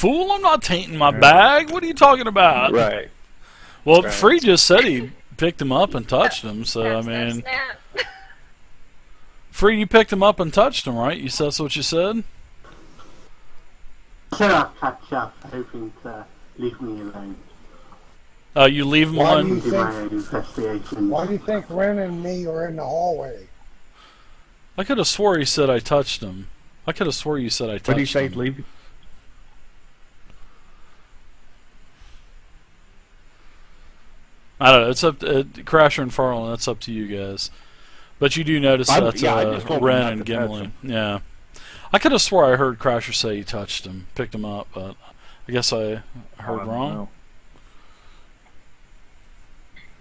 Fool, I'm not tainting my bag. What are you talking about? Right. Well, Right. Free just said he picked him up and touched him, so I Snap, mean... snap. Free, you picked him up and touched him, right? You said that's what you said? So I'll catch up, hoping to leave me alone. You leave him Why do alone? you Do my own investigation. Why do you think Ren and me are in the hallway? I could have swore he said I touched him. I could have swore you said I touched him. What do you say, leave? I don't know. It's up to Crasher and Farland. That's up to you guys. But you do notice I that's just told him Ren not and to touch Gimli. him. Yeah. I could have swore I heard Crasher say he touched him, picked him up, but I guess I heard wrong.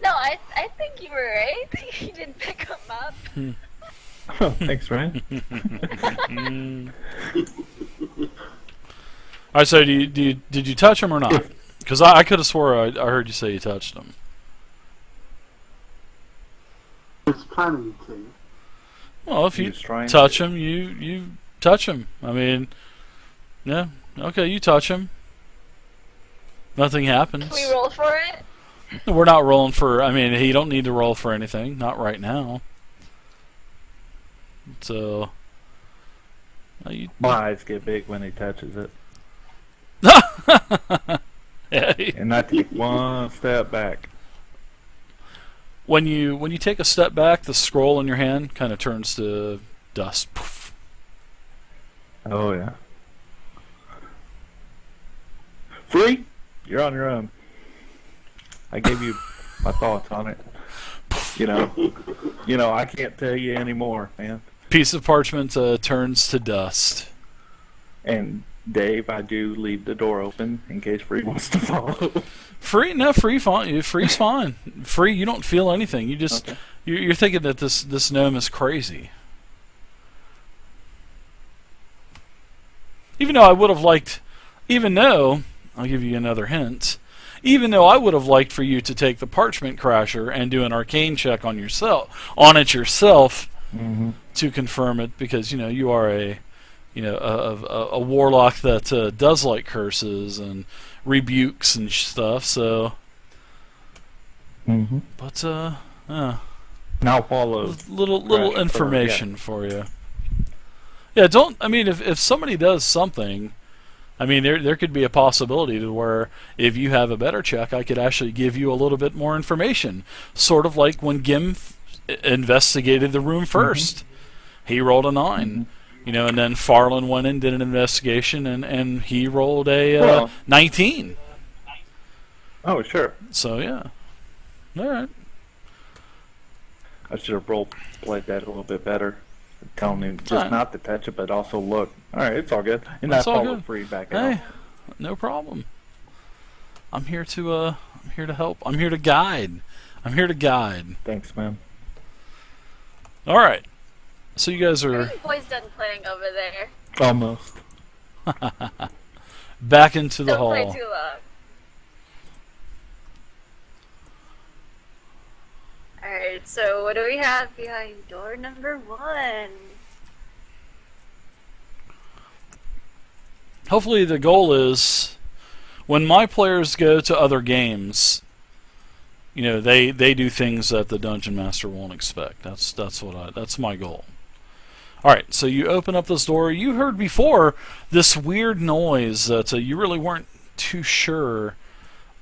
No, I think you were right. You didn't pick him up. Oh, thanks, Ryan. Alright, so did you touch him or not? Because I could have swore I heard you say you touched him. I was planning to. Well, if He you was trying touch to. him, you touch him. I mean, yeah, okay, you touch him. Nothing happens. Can we roll for it? We're not rolling for. I mean, you don't need to roll for anything. Not right now. So. My eyes get big when he touches it. Yeah, And I take one step back. when you take a step back, the scroll in your hand kind of turns to dust. Poof. Oh, yeah. Free? You're on your own. I gave you my thoughts on it. You know, I can't tell you anymore, man. Piece of parchment turns to dust. And Dave, I do leave the door open in case Free wants to follow. Free, no, free fine. Free's fine. Free, you don't feel anything. You just Okay. you're thinking that this gnome is crazy. Even though I would have liked, even though I'll give you another hint. Even though I would have liked for you to take the parchment crasher and do an arcane check on it yourself Mm-hmm. to confirm it, because you are a warlock that does like curses and rebukes and stuff. So, Mm-hmm. but Now follow. little Crash information for you. Yeah, don't. I mean, if somebody does something, I mean, there could be a possibility to where if you have a better check, I could actually give you a little bit more information. Sort of like when Gim investigated the room first. He rolled a 9. And then Farland went and did an investigation, and he rolled a 19. Oh, sure. So, yeah. All right. I should have played that a little bit better. Telling him just not to touch it, but also look. All right, it's all good. And That's I all followed good. Free back Hey, out. no problem. I'm here to help. I'm here to guide. Thanks, man. All right. So you guys Are are you boys done playing over there? Almost. back into the Don't hall. play too long. Alright, so what do we have behind door number 1? Hopefully the goal is when my players go to other games, they do things that the dungeon master won't expect. That's my goal. All right, so you open up this door. You heard before this weird noise that you really weren't too sure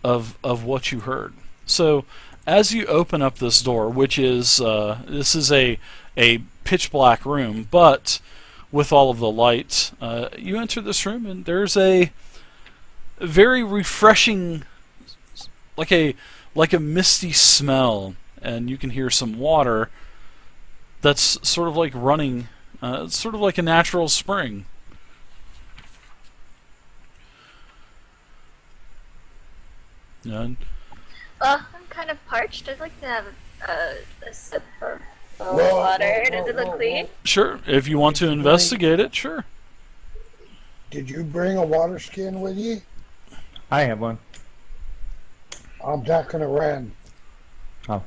of what you heard. So as you open up this door, which is this is a pitch black room, but with all of the lights, you enter this room and there's a very refreshing, like a misty smell, and you can hear some water that's sort of like running. It's sort of like a natural spring. And Well, I'm kind of parched. I'd like to have a sip of water. Does it look clean? sure, if you want to investigate it, sure. Did you bring a water skin with you? I have one. I'm talking to Ren. Oh.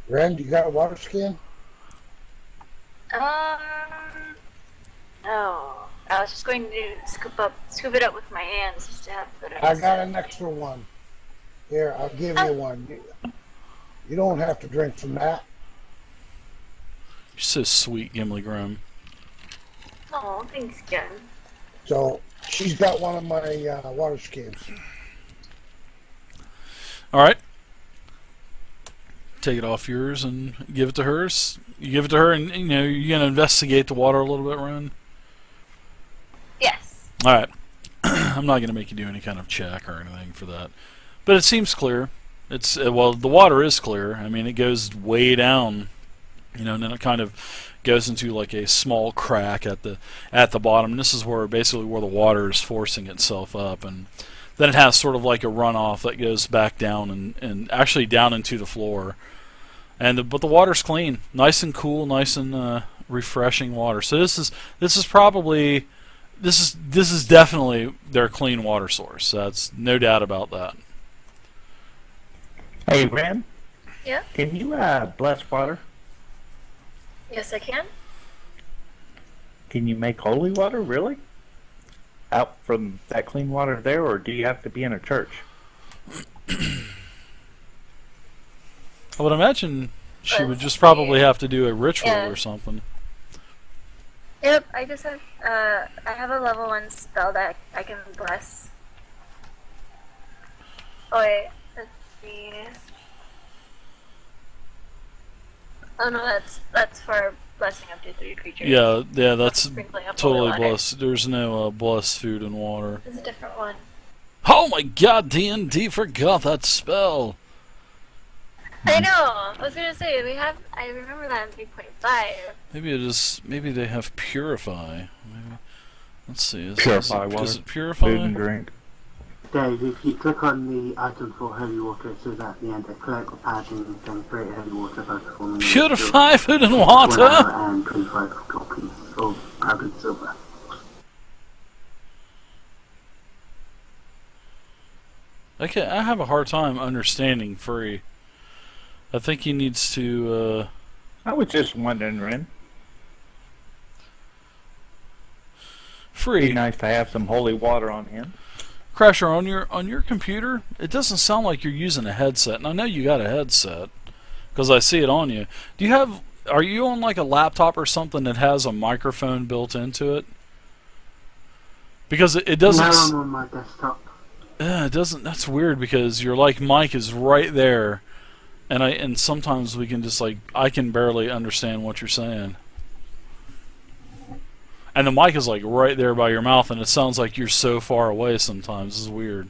Ren, you got a water skin? No. I was just going to scoop it up with my hands just to have food. I got an extra one. Here, I'll give you one. You don't have to drink from that. You're so sweet, Gimli Grim. Oh, thanks, Ken. So she's got one of my water skins. All right. Take it off yours and give it to hers. You give it to her, and you know you're gonna investigate the water a little bit, Ren. Yes. All right. I'm not gonna make you do any kind of check or anything for that, but it seems clear. It's well, the water is clear. I mean, it goes way down, you know, and then it kind of goes into like a small crack at the bottom. And this is where basically where the water is forcing itself up, and then it has sort of like a runoff that goes back down and actually down into the floor. But the water's clean, nice and cool, nice and refreshing water. So this is definitely their clean water source. That's no doubt about that. Hey, Ren, Yeah. can you bless water? Yes, I can. Can you make holy water, really? Out from that clean water there, or do you have to be in a church? I would imagine she would Let's just see. probably have to do a ritual Yeah. or something. Yep, I just have I have a level 1 spell that I can bless. Oh wait, let's see. Oh no, that's for blessing up to 3 creatures. Yeah, that's Sprinkling up totally holy water. blessed. There's no blessed food and water. There's a different one. Oh my God, D&D forgot that spell. I know. I was gonna say I remember that in 3.5. Maybe they have purify. Maybe. Let's see. Purify water. Does it purify? Food and drink. Dave, if you click on the item for holy water, it says at the end, a cleric or paladin can create holy water by performing Purify food and 1 water. hour and 25 copies of powdered silver. Okay, I have a hard time understanding Free. I think he needs to. I was just wondering, Ren. Free. Be nice to have some holy water on him. Crasher, on your computer, it doesn't sound like you're using a headset, and I know you got a headset because I see it on you. Are you on like a laptop or something that has a microphone built into it? Because it doesn't. Now I'm on my desktop. It doesn't. That's weird because your like mic is right there, and sometimes we can just like I can barely understand what you're saying. And the mic is like right there by your mouth, and it sounds like you're so far away sometimes. This is weird.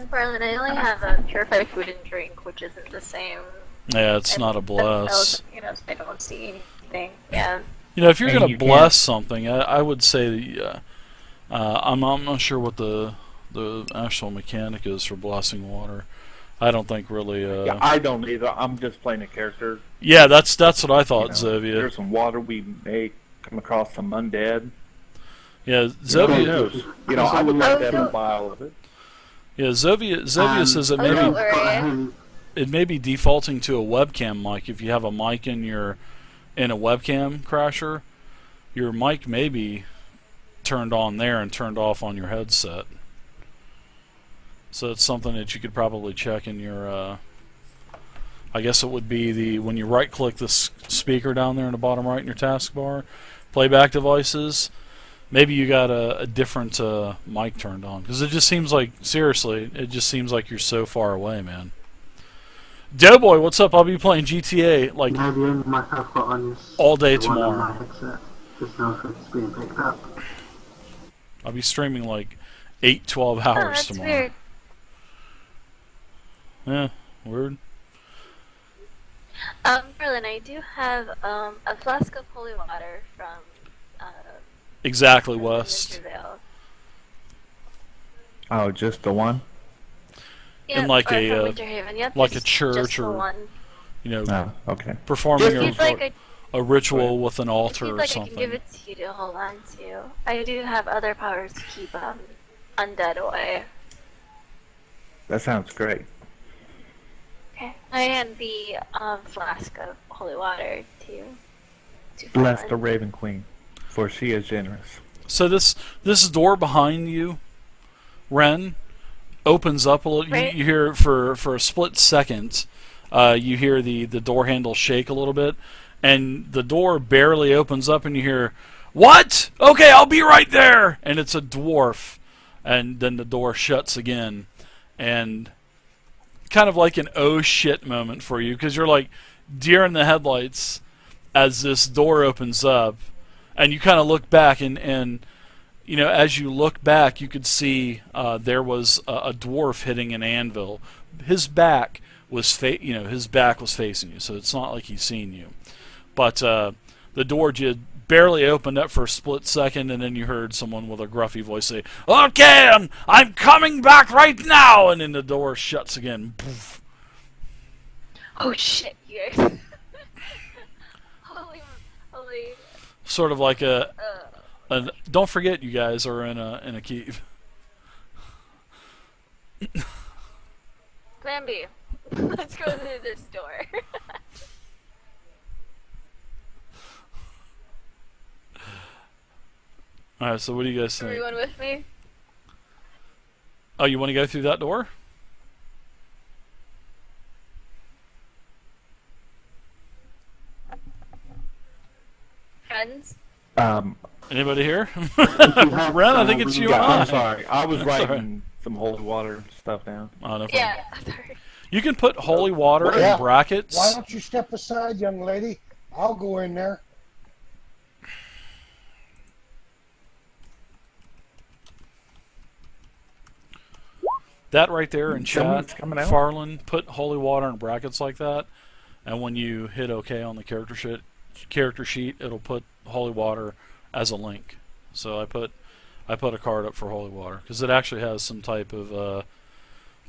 Barlin, I only have a purified food and drink, which isn't the same. Yeah, it's not a bless. You know, so I don't see anything. Yeah. You know, if you're And gonna you bless something, I would say that, I'm not sure what the actual mechanic is for blessing water. I don't think really. Yeah, I don't either. I'm just playing a character. Yeah, that's what I thought, You know, Zovia. There's some water we may come across some undead. Yeah, Who Zovia. knows? You know, I would like to have Oh, a vial of it. Yeah, Zovia says that Oh, don't maybe worry. it may be defaulting to a webcam mic. If you have a mic in a webcam crasher, your mic may be turned on there and turned off on your headset. So it's something that you could probably check in your. I guess it would be when you right-click the speaker down there in the bottom right in your taskbar, playback devices. Maybe you got a different mic turned on, because it just seems like, seriously, it just seems like you're so far away, man. Doughboy, what's up? I'll be playing GTA like Now the only mic I've got on is all day the one on tomorrow. my headset. Just know if it's being picked up. I'll be streaming like 12 Oh, hours that's tomorrow. weird. Yeah, weird. Berlin, I do have a flask of holy water from Exactly, from West. Wintervale. Oh, just the one? Yep, like or a, from uh, Winterhaven. Yep, like a just church the or one. You know, Oh, okay. performing If you'd like, a ritual with an if altar you'd or like, I can give something. it to you to hold on to. I do have other powers to keep undead away. That sounds great. Okay. I hand the flask of holy water to Bless the Thunderspire. Raven Queen, for she is generous. So this door behind you, Ren, opens up a little. Right. You hear for a split second, you hear the door handle shake a little bit, and the door barely opens up, and you hear, "What? Okay, I'll be right there." And it's a dwarf, and then the door shuts again, and kind of like an oh shit moment for you, because you're like deer in the headlights as this door opens up, and you kind of look back, and you know, as you look back, you could see there was a dwarf hitting an anvil. His back was his back was facing you, so it's not like he's seen you. But the door just barely opened up for a split second, and then you heard someone with a gruffy voice say, "Okay, I'm coming back right now," and then the door shuts again. Poof. Oh shit, you guys. holy. Sort of like don't forget, you guys are in a keep. Plan B. Let's go through this door. All right, so what do you guys think? Everyone with me? Oh, you want to go through that door? Friends? Anybody here? have, Ren, I think it's you and I'm I. sorry. I was That's all writing some holy water stuff down. Oh, no problem. Yeah, sorry. You can put holy water Yeah. in brackets. Why don't you step aside, young lady? I'll go in there. That right there in Someone's chat, coming out? Farland, put holy water in brackets like that, and when you hit OK on the character sheet, it'll put holy water as a link. So I put a card up for holy water because it actually has some type of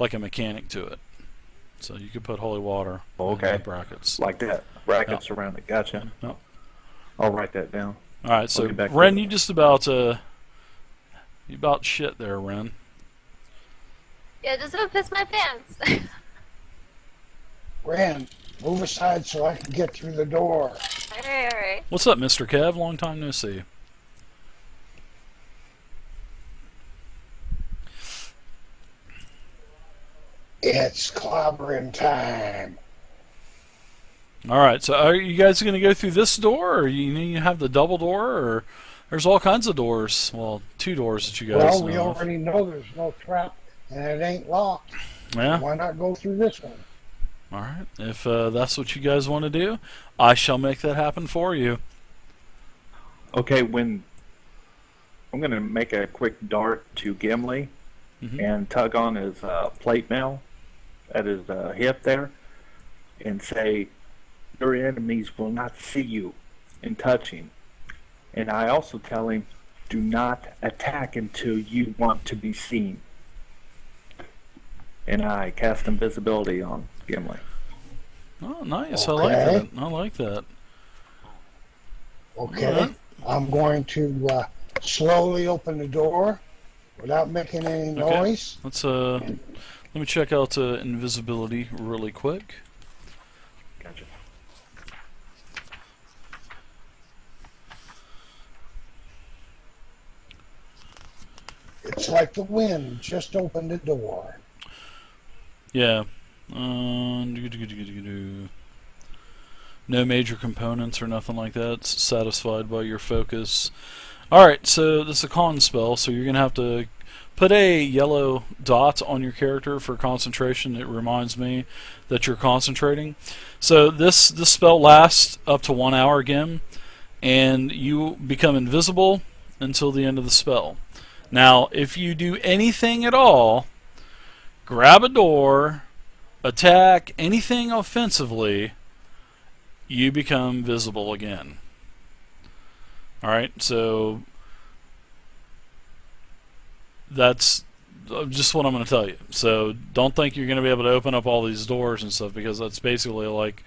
like a mechanic to it. So you could put holy water Okay. in brackets. Like that. Brackets around it. Gotcha. No. I'll write that down. All right, so get back to Ren, it. you about shit there, Ren. Yeah, just don't piss my pants. Ren, move aside so I can get through the door. Alright. What's up, Mr. Kev? Long time no see. It's clobbering time. All right, so are you guys going to go through this door, or you have the double door, or there's all kinds of doors? Well, 2 doors that you guys Well, we know of. already know there's no trap and it ain't locked. Yeah. Why not go through this one? All right. If that's what you guys want to do, I shall make that happen for you. Okay, when I'm going to make a quick dart to Gimli and tug on his plate mail at his hip there and say, "Your enemies will not see you," and touch him. And I also tell him, "Do not attack until you want to be seen." And I cast invisibility on Gimli. Oh, nice. Okay. I like that. I like that. Okay. Alright. I'm going to slowly open the door without making any Okay. noise. Let's let me check out invisibility really quick. Gotcha. It's like the wind just opened the door. Yeah. No major components or nothing like that. It's satisfied by your focus. Alright, so this is a con spell, so you're going to have to put a yellow dot on your character for concentration. It reminds me that you're concentrating. So this spell lasts up to 1 hour again, and you become invisible until the end of the spell. Now, if you do anything at all, grab a door, attack anything offensively, you become visible again. Alright, so that's just what I'm going to tell you. So don't think you're going to be able to open up all these doors and stuff, because that's basically like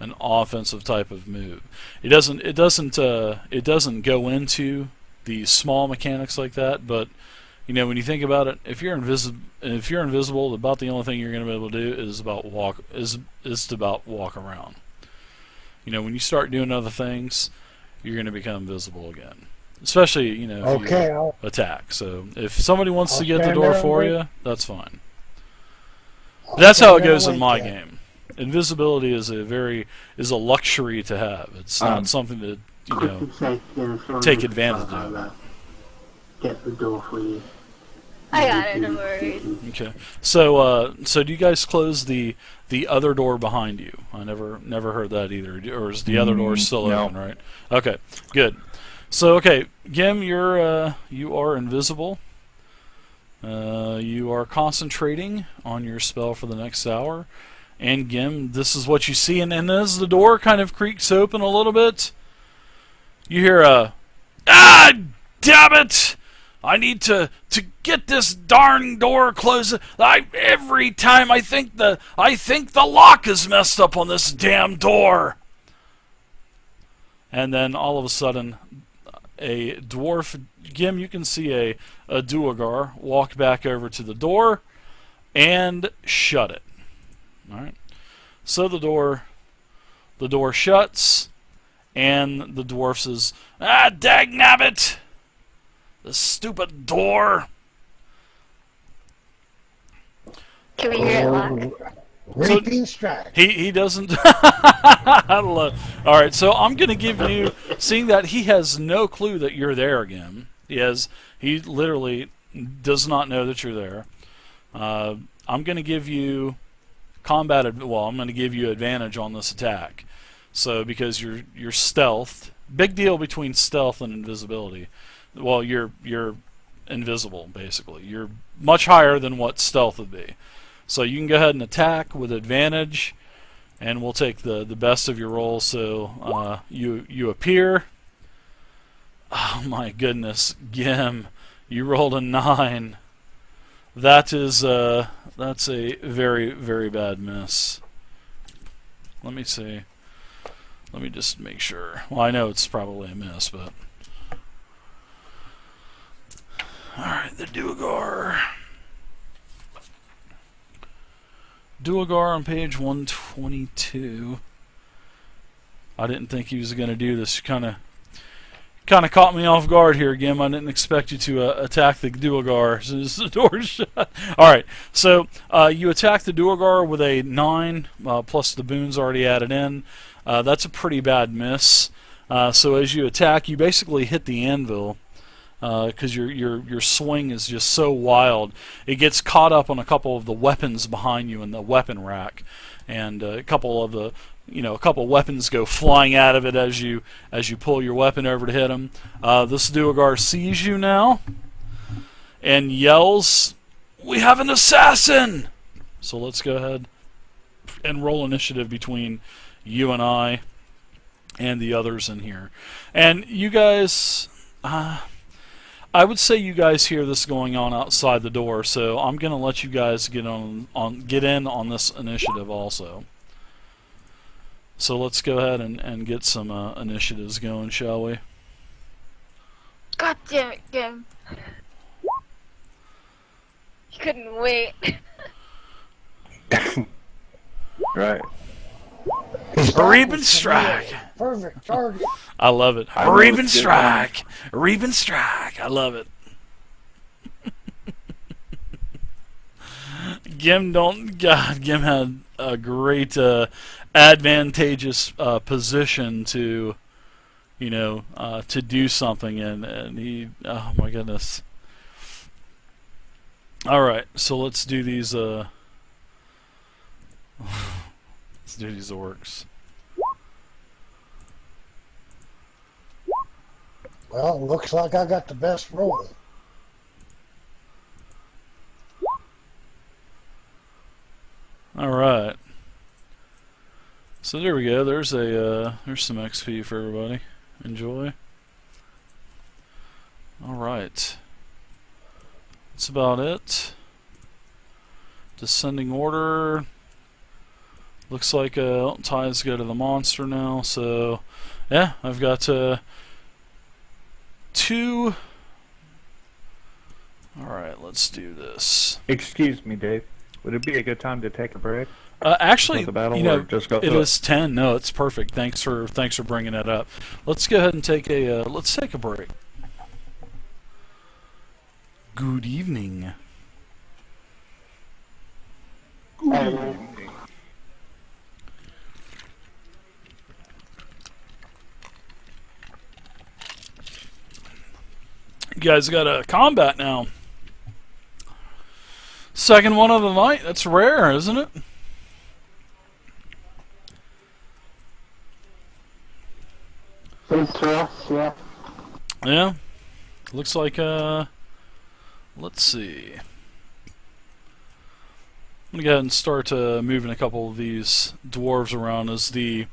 an offensive type of move. It doesn't go into the small mechanics like that, but You know, when you think about it, if you're invisible, about the only thing you're going to be able to do is about walk around. You know, when you start doing other things, you're going to become visible again. Especially, you know, if you attack. So if somebody wants to get the door for you, that's fine. That's how it goes in my game. Invisibility is a luxury to have. It's not something to, you know, take advantage of. Get the door for you. I got it, no worries. Okay. So do you guys close the other door behind you? I never heard that either. Or is the other door still open, right? Okay, good. So, okay, Gim, you are invisible. You are concentrating on your spell for the next hour. And Gim, this is what you see. And as the door kind of creaks open a little bit, you hear a, "Ah, damn it! I need to get this darn door closed. Every time I think the lock is messed up on this damn door." And then all of a sudden, a dwarf, Gim, you can see a duergar walk back over to the door and shut it. All right. So the door shuts, and the dwarf says, "Ah, dagnabbit! The stupid door." Can we hear it lock? Reaping strike. He doesn't. I love. All right, so I'm going to give you, seeing that he has no clue that you're there again. He literally does not know that you're there. I'm going to give you I'm going to give you advantage on this attack. So because you're stealthed, big deal between stealth and invisibility. Well, you're invisible basically. You're much higher than what stealth would be. So you can go ahead and attack with advantage, and we'll take the best of your rolls. So you appear. Oh my goodness, Gim, you rolled a 9. That's a very, very bad miss. Let me see. Let me just make sure. Well, I know it's probably a miss, but all right, the duergar. Duergar on page 122. I didn't think he was going to do this. Kind of caught me off guard here, Gim. I didn't expect you to attack the duergar as the door's shut. All right, so you attack the duergar with a 9 plus the boons already added in. That's a pretty bad miss. So as you attack, you basically hit the anvil. Because your swing is just so wild, it gets caught up on a couple of the weapons behind you in the weapon rack, and a couple of weapons go flying out of it as you pull your weapon over to hit them. This duergar sees you now and yells, "We have an assassin!" So let's go ahead and roll initiative between you and I and the others in here. And you guys, I would say you guys hear this going on outside the door, so I'm going to let you guys get in on this initiative also. So let's go ahead and get some initiatives going, shall we? God damn it, Gim. You couldn't wait. Right. Reaping strike. Perfect target. I love it. Reaping strike. Reaping strike. I love it. Gim had a great advantageous position to to do something, and he, oh my goodness. All right, so let's do these orcs. Well, looks like I got the best roll. All right. So there we go. There's some XP for everybody. Enjoy. All right. That's about it. Descending order. Looks like ties go to the monster now. So yeah, I've got 2. Alright, let's do this. Excuse me, Dave. Would it be a good time to take a break? Actually, For the battle, you know, or just go it through is 10. No, it's perfect. Thanks for bringing that up. Let's go ahead and take a let's take a break. Good evening. You guys got a combat now. Second one of the night. That's rare, isn't it? Seems to us, yeah. Yeah. Looks like let's see. I'm gonna go ahead and start moving a couple of these dwarves around as the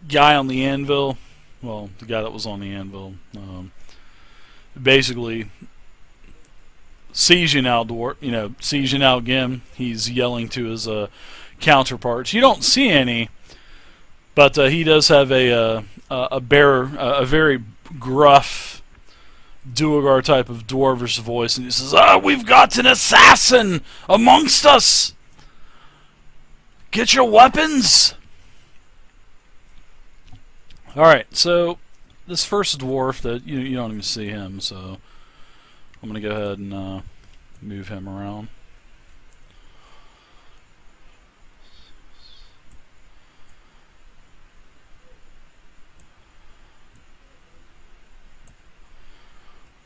guy on the anvil, well, the guy that was on the anvil, basically sees you now, sees you now, Gim. He's yelling to his counterparts. You don't see any, but he does have a very gruff Duergar type of dwarvish voice, and he says, we've got an assassin amongst us! Get your weapons! Alright, so this first dwarf that you don't even see him, so I'm gonna go ahead and move him around.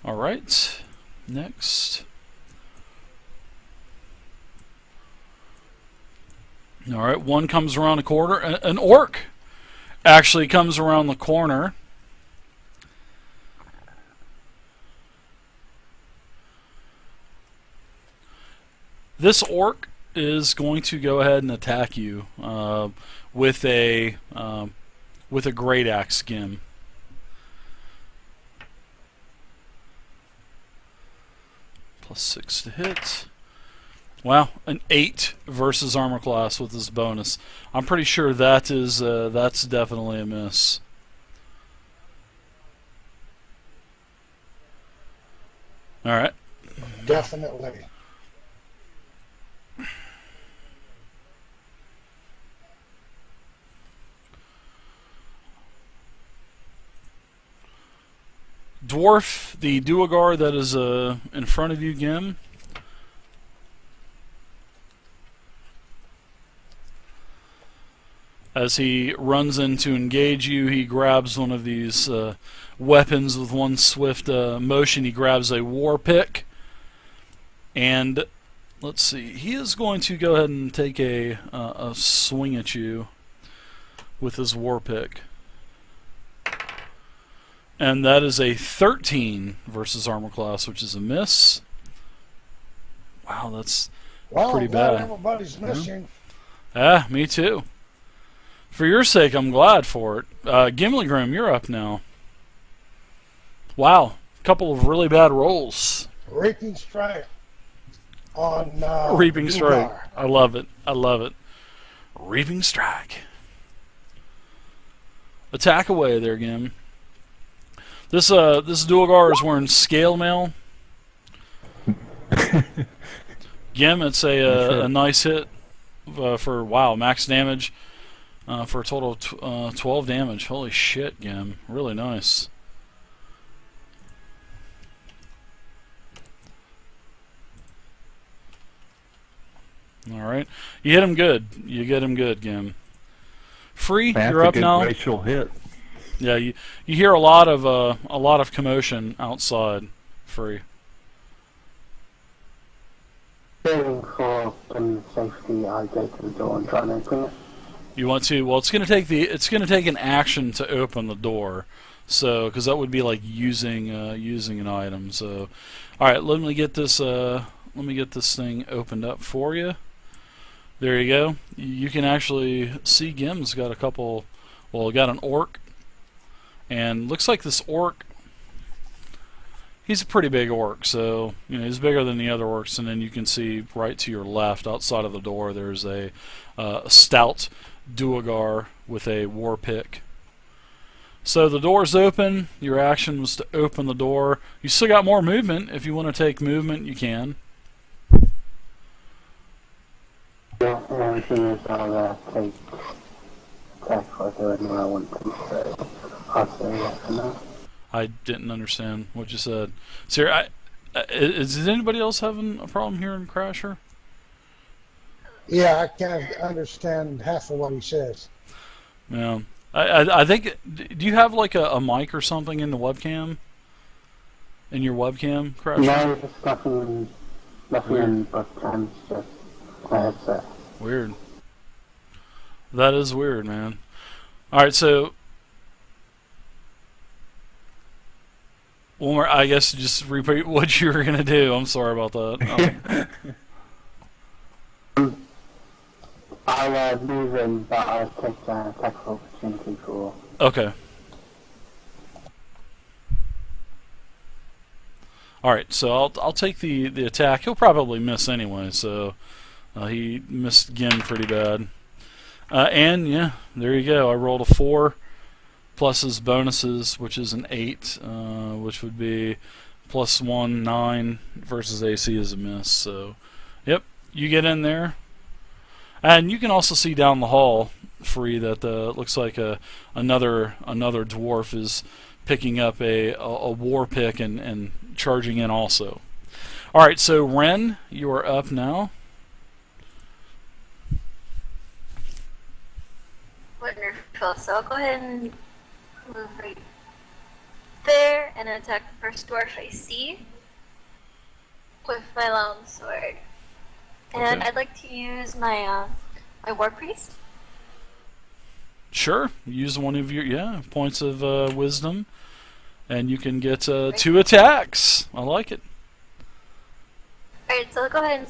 Alright, next. Alright, one comes around the corner. An orc actually comes around the corner. This orc is going to go ahead and attack you with a great axe, Gim. +6 to hit. Wow, an 8 versus armor class with his bonus. I'm pretty sure that is that's definitely a miss. All right. Definitely. Dwarf, the Duergar that is in front of you, Gim. As he runs in to engage you, he grabs one of these weapons with one swift motion. He grabs a war pick, and let's see, he is going to go ahead and take a swing at you with his war pick. And that is a 13 versus armor class, which is a miss. Wow, that's pretty bad. Everybody's missing. Ah, me too. For your sake, I'm glad for it. Gimli Grim, you're up now. Wow, a couple of really bad rolls. Reaping strike on Reaping strike. Duergar. I love it. I love it. Reaping strike. Attack away there, Gim. This Duergar is wearing scale mail. Gim, it's a nice hit for max damage for a total of 12 damage. Holy shit, Gim, really nice. All right, you hit him good. You get him good, Gim. Free, you're up now. Racial hit. Yeah, you hear a lot of commotion outside. Free. Fearing for safety, I go to the door and try and open it. You want to? Well, it's going to take an action to open the door. So, because that would be like using an item. So, all right, let me get this thing opened up for you. There you go. You can actually see Gim's got a couple. Well, got an orc, and looks like this orc. He's a pretty big orc, so he's bigger than the other orcs. And then you can see right to your left, outside of the door, there's a stout Duergar with a war pick. So the door's open. Your action was to open the door. You still got more movement. If you want to take movement, you can. Yeah, the only thing is I'll take attack for doing what I want to, so I'll say yes or no. I didn't understand what you said. Sir, is anybody else having a problem hearing Crasher? Yeah, I can't understand half of what he says. Yeah. I think, do you have like a mic or something in the webcam? In your webcam, Crasher? No, there's nothing in webcams, just a headset. Weird. That is weird, man. Alright, so one more, I guess just repeat what you were gonna do. I'm sorry about that. I'll move in, but I'll take the attack of opportunity for... Okay. Alright, so I'll take the attack. He'll probably miss anyway, so he missed again pretty bad. And yeah, there you go. I rolled a 4 plus his bonuses, which is an 8, which would be +1, 9 versus AC is a miss. So, yep, you get in there. And you can also see down the hall, Free, that looks like another dwarf is picking up a war pick and charging in also. All right, so Ren, you are up now. Wonderful. So I'll go ahead and move right there and attack the first dwarf I see with my longsword. And Okay. I'd like to use my my war priest. Sure, use one of your points of wisdom, and you can get 2 attacks. I like it. Alright, so I'll go ahead and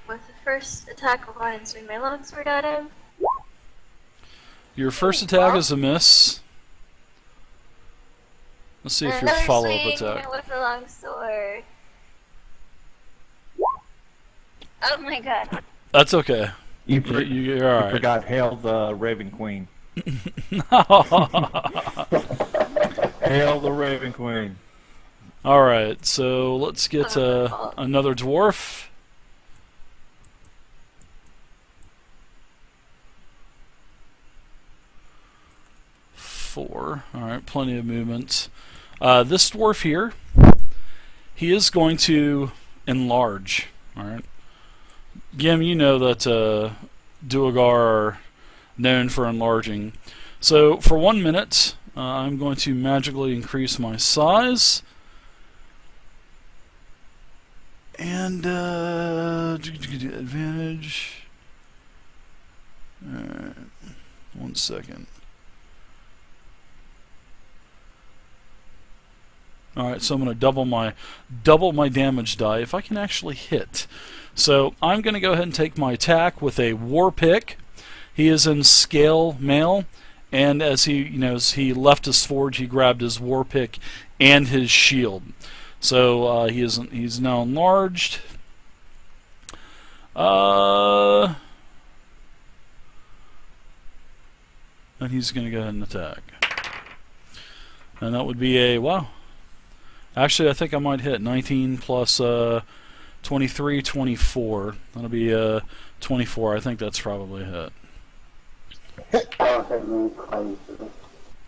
with the first attack I'll go ahead and swing my longsword at him. Your first attack is a miss. Let's see if your Another follow-up swing attack. with the longsword. Oh my god. That's okay. You You're all right. forgot Hail the Raven Queen. Hail the Raven Queen. All right, so let's get another dwarf. Four. All right, plenty of movement. This dwarf here, he is going to enlarge. All right. Gim, you know that Duergar are known for enlarging. So for 1 minute, I'm going to magically increase my size. And advantage. Alright. 1 second. Alright, so I'm going to double my damage die if I can actually hit. So I'm going to go ahead and take my attack with a war pick. He is in scale mail, and as he left his forge, he grabbed his war pick and his shield. So he's now enlarged. And he's going to go ahead and attack. And that would be a wow. Actually, I think I might hit 19 plus 23, 24. That'll be 24. I think that's probably a hit.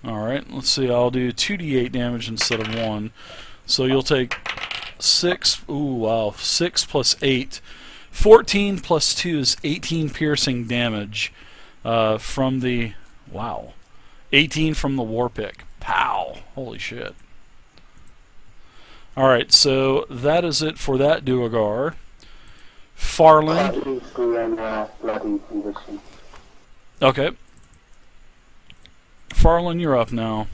Alright, let's see. I'll do 2d8 damage instead of 1. So you'll take 6. Ooh, wow. 6 plus 8. 14 plus 2 is 18 piercing damage from the... Wow. 18 from the war pick. Pow! Holy shit. Alright, so that is it for that Duergar. Farland. Okay. Farland, you're up now.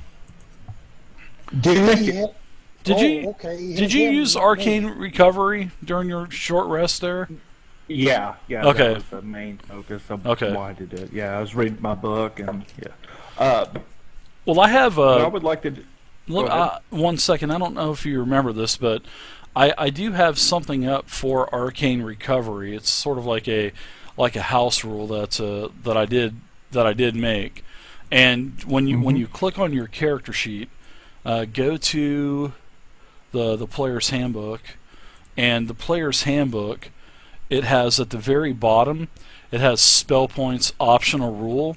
Did he hit? Did you use Arcane Recovery during your short rest there? Yeah, Okay. That was the main focus of Okay. why I did it. Yeah, I was reading my book and yeah. Well, I have... I would like to... Look, 1 second. I don't know if you remember this, but I do have something up for Arcane Recovery. It's sort of like a house rule that I did make, And when you click on your character sheet, go to the player's handbook, and the player's handbook, it has at the very bottom, it has spell points optional rule,